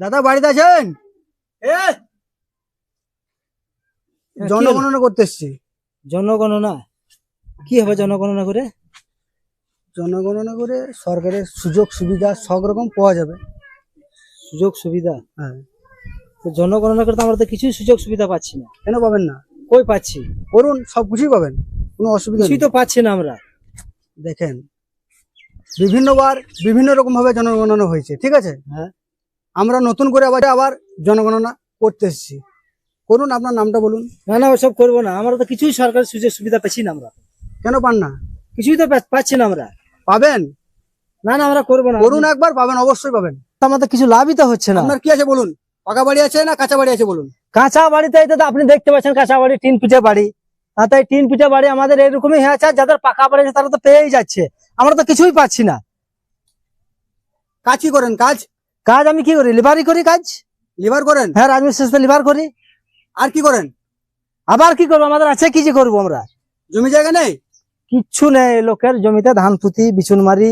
দাদা বাড়িতে আছেন? জনগণনা করতে এসছি। জনগণনা কি হবে? জনগণনা করে জনগণনা করে সরকারের সুযোগ সুবিধা সব রকম পাওয়া যাবে। সুযোগ সুবিধা? হ্যাঁ। তো জনগণনা করে তো আমরা তো কিছুই সুযোগ সুবিধা পাচ্ছি না। কেন পাবেন না? কই পাচ্ছি? করুন, সবকিছুই পাবেন, কোনো অসুবিধা কিছুই নেই। তো পাচ্ছি না আমরা। দেখেন, বিভিন্নবার বিভিন্ন রকম ভাবে জনগণনা হয়েছে, ঠিক আছে? হ্যাঁ, আমরা নতুন করে আবার জনগণনা করতে এসেছি। করুন, আপনার নামটা বলুন। না না, ওসব করবো না। আমরা তো কিছুই সরকারের সুযোগ সুবিধা পাচ্ছি না। আমরা কেন পান না? কিছুই তো পাচ্ছি না আমরা। পাবেন। না না, আমরা করবো না। করুন, একবার পাবেন, অবশ্যই পাবেন। আমাদের কিছু লাভই তো হচ্ছে না। আপনার কি আছে বলুন? পাকা বাড়ি আছে না কাঁচা বাড়ি আছে বলুন? কাঁচা বাড়িতে এই তো আপনি দেখতে পাচ্ছেন, কাঁচা বাড়ি, টিন পিঠে বাড়ি। আর তাই টিন পিঠে বাড়ি আমাদের এরকমই হয়ে আছে। আর যাদের পাকা বাড়ি আছে তারা তো পেয়েই যাচ্ছে, আমরা তো কিছুই পাচ্ছি না। কাজ কি করেন? কাজ আমি কি করি? লিভারই করি কাজ। লিভার করেন? হ্যাঁ, রাজমিস্ত্রিতে লিভার করি। আর কি করেন? আবার কি করবো? আমাদের আছে কি যে করবো আমরা? জমি জায়গা নেই? কিচ্ছু নেই। লোকের জমিতে ধান পুঁতি বিচুন মারি,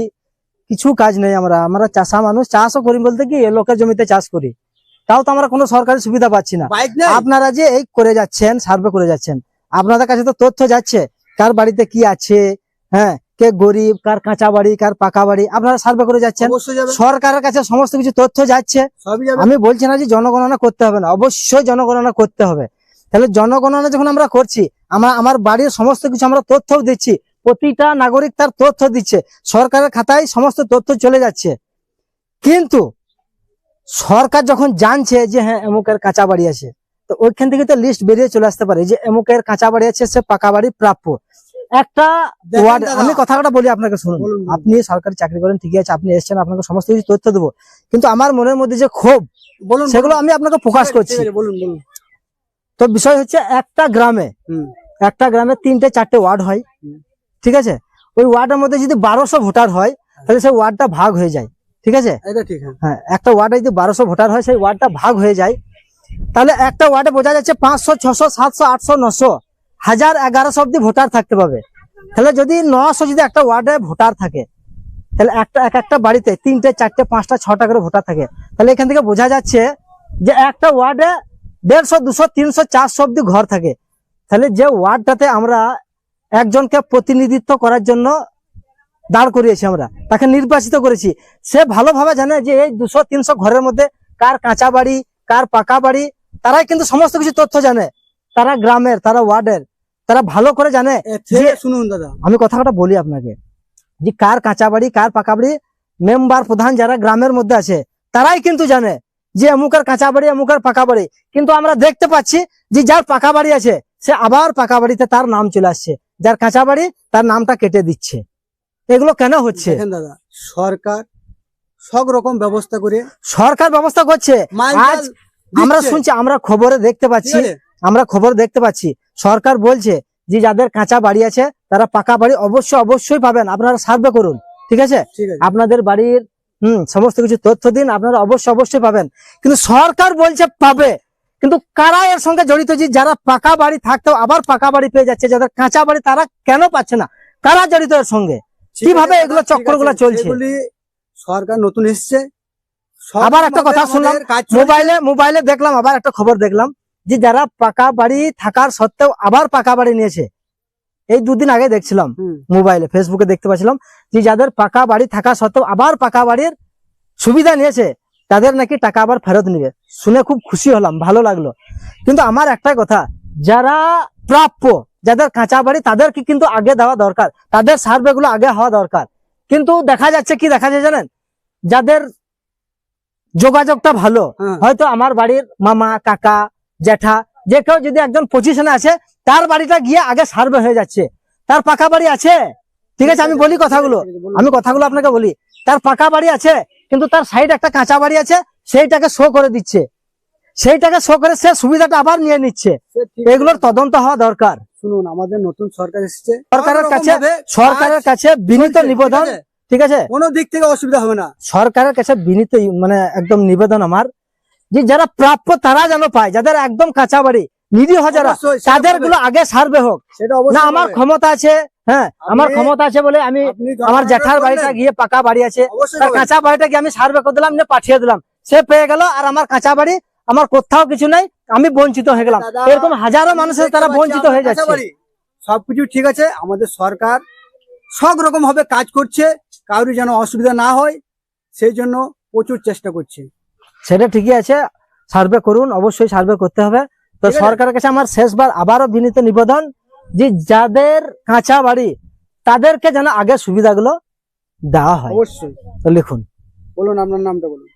কিছু কাজ নেই। আমরা চাষা মানুষ, চাষও করি বলতে কি লোকের জমিতে চাষ করি। তাও তো আমরা কোনো সরকারি সুবিধা পাচ্ছি না। বাইক নেই? আপনারা যে এই করে যাচ্ছেন, সার্ভে করে যাচ্ছেন, আপনাদের কাছে তো তথ্য যাচ্ছে কার বাড়িতে কি আছে, হ্যাঁ, কে গরিব, কার কাঁচা বাড়ি, কার পাকা বাড়ি, আপনারা সার্ভে করে যাচ্ছেন। অবশ্যই যাবে। সরকারের কাছে সমস্ত কিছু তথ্য যাচ্ছে। সবই যাবে। আমি বলছি না যে জনগণনা করতে হবে না, অবশ্যই জনগণনা করতে হবে। তাহলে জনগণনা যখন আমরা করছি, আমার বাড়ির সমস্ত কিছু আমরা তথ্য দিচ্ছি, প্রতিটা নাগরিক তার তথ্য দিচ্ছে, সরকারের খাতায় সমস্ত তথ্য চলে যাচ্ছে। কিন্তু সরকার যখন জানছে যে হ্যাঁ এমুকের কাঁচা বাড়ি আছে, তো ওইখান থেকে তো লিস্ট বেরিয়ে চলে আসতে পারে যে এমুকের কাঁচা বাড়ি আছে, সে পাকা বাড়ি প্রাপ্য। একটা ওয়ার্ড, আমি কথাটা বলি আপনাকে, শুনুন। আপনি সরকারি চাকরি করেন, ঠিকই আছে, আপনি এসেছেন, আপনাকে সমস্ত কিছু তথ্য দেবো, কিন্তু আমার মনের মধ্যে যে ক্ষোভ, বলুন, সেগুলো আমি আপনাকে প্রকাশ করছি। বলুন বলুন। তো বিষয় হচ্ছে, একটা গ্রামে 3টে 4টে ওয়ার্ড হয়, ঠিক আছে? ওই ওয়ার্ডের মধ্যে যদি 1200 ভোটার হয়, তাহলে সেই ওয়ার্ডটা ভাগ হয়ে যায়, ঠিক আছে? এটা ঠিক। হ্যাঁ, একটা ওয়ার্ডে যদি 1200 ভোটার হয়, সেই ওয়ার্ডটা ভাগ হয়ে যায়। তাহলে একটা ওয়ার্ডে বোঝা যাচ্ছে 500, 600, 700, 800, 900, 1000, 1100 অব্দি ভোটার থাকতে পাবে। তাহলে যদি 900 যদি একটা ওয়ার্ডে ভোটার থাকে, তাহলে একটা বাড়িতে 3টে 4টে 5টা 6টা করে ভোটার থাকে। তাহলে এখান থেকে বোঝা যাচ্ছে যে একটা ওয়ার্ডে 150, 200, 300, 400 অব্দি ঘর থাকে। তাহলে যে ওয়ার্ডটাতে আমরা একজনকে প্রতিনিধিত্ব করার জন্য দাঁড় করিয়েছি, আমরা তাকে নির্বাচিত করেছি, সে ভালোভাবে জানে যে এই 200-300 ঘরের মধ্যে কার কাঁচা বাড়ি, কার পাকা বাড়ি, তারাই কিন্তু সমস্ত কিছু তথ্য জানে। তারা গ্রামের, তারা ওয়ার্ডের, তারা ভালো করে জানে। শুনুন দাদা, আমি কথাটা বলি আপনাকে, যে কার কাঁচা বাড়ি, কার পাকা বাড়ি, মেম্বার প্রধান যারা গ্রামের মধ্যে আছে, তারাই কিন্তু জানে যে অমুকের কাঁচা বাড়ি, অমুকের পাকা বাড়ি। কিন্তু আমরা দেখতে পাচ্ছি যে যার পাকা বাড়ি আছে, সে আবার পাকা বাড়িতে তার নাম চলে আসছে, যার কাঁচা বাড়ি তার নামটা কেটে দিচ্ছে। এগুলো কেন হচ্ছে? দেখেন দাদা, সরকার সব রকম ব্যবস্থা করে, সরকার ব্যবস্থা করছে। আজ আমরা শুনছি, আমরা খবরে দেখতে পাচ্ছি, সরকার বলছে যে যাদের কাঁচা বাড়ি আছে তারা পাকা বাড়ি অবশ্যই পাবেন, আপনারা সার্ভে করুন, ঠিক আছে? আপনাদের বাড়ির সমস্ত কিছু তথ্য দিন, আপনারা অবশ্যই পাবেন। কিন্তু সরকার বলছে পাবে, কিন্তু কারা এর সঙ্গে জড়িত? যে যারা পাকা বাড়ি থাকতেও আবার পাকা বাড়ি পেয়ে যাচ্ছে, যাদের কাঁচা বাড়ি তারা কেন পাচ্ছে না? কারা জড়িত এর সঙ্গে? কিভাবে এগুলো চক্রগুলো চলছে? সরকার নতুন এসছে। আবার একটা কথা শুনলাম, মোবাইলে দেখলাম, আবার একটা খবর দেখলাম যে যারা পাকা বাড়ি থাকার সত্ত্বেও আবার পাকা বাড়ি নিয়েছে। এই 2 দিন আগে দেখছিলাম মোবাইলে, ফেসবুকে দেখতে পাচ্ছিলাম যে যাদের পাকা বাড়ি থাকা সত্ত্বেও আবার পাকা বাড়ির সুবিধা নিয়েছে, তাদের নাকি টাকা আবার ফেরত নিবে। শুনে খুব খুশি হলাম, ভালো লাগলো। কিন্তু আমার একটাই কথা, যারা প্রাপ্য, যাদের কাঁচা বাড়ি, তাদেরকে কিন্তু আগে দেওয়া দরকার, তাদের সার্ভে গুলো আগে হওয়া দরকার। কিন্তু দেখা যাচ্ছে জানেন, যাদের যোগাযোগটা ভালো, হয়তো আমার বাড়ির মামা, কাকা, জ্যাঠা, যে কেউ যদি একজন পজিশনে আছে, তার বাড়িটা গিয়ে আগে সার্ভে হয়ে যাচ্ছে। তার পাকা বাড়ি আছে, ঠিক আছে, আমি কথাগুলো আপনাকে বলি, তার পাকা বাড়ি আছে, কিন্তু তার সাইড একটা কাঁচা বাড়ি আছে, সেইটাকে শো করে দিচ্ছে, সেইটাকে শো করে সে সুবিধাটা আবার নিয়ে নিচ্ছে। এগুলোর তদন্ত হওয়া দরকার। শুনুন, আমাদের নতুন সরকার এসেছে, সরকারের কাছে বিনীত নিবেদন, ঠিক আছে, কোনো দিক থেকে অসুবিধা হবে না। সরকারের কাছে বিনীত একদম নিবেদন আমার, যে যারা প্রাপ্য তারা যেন পায়, যাদের একদম কাঁচা বাড়ি, নিরীহ যারা, তাদের গুলো আগে সার্ভে হোক। না আমার ক্ষমতা আছে, হ্যাঁ আমার ক্ষমতা আছে বলে আমি আমার জ্যাঠার বাড়িটা গিয়ে পাকা বাড়ি আছে, তার কাঁচা বাড়িটা গিয়ে আমি সার্ভে করে দিলাম, পাঠিয়ে দিলাম, সে পেয়ে গেল, আর আমার কাঁচা বাড়ি, আমার কোথাও কিছু নাই, আমি বঞ্চিত হয়ে গেলাম। দাদা, এরকম হাজারো মানুষের তারা বঞ্চিত হয়ে যাচ্ছে। সবকিছু ঠিক আছে, আমাদের সরকার সব রকম ভাবে কাজ করছে, কারোর যেন অসুবিধা না হয় সেই জন্য প্রচুর চেষ্টা করছে। সেটা ঠিকই আছে, সার্ভে করুন, অবশ্যই সার্ভে করতে হবে। তো ঠিক আছে। সরকারের কাছে আমার শেষবার আবারও বিনীত নিবেদন, যে যাদের কাঁচা বাড়ি তাদেরকে যেন আগে সুবিধাগুলো দেওয়া হয়। অবশ্যই। তো লিখুন। বলুন আপনার নামটা বলুন।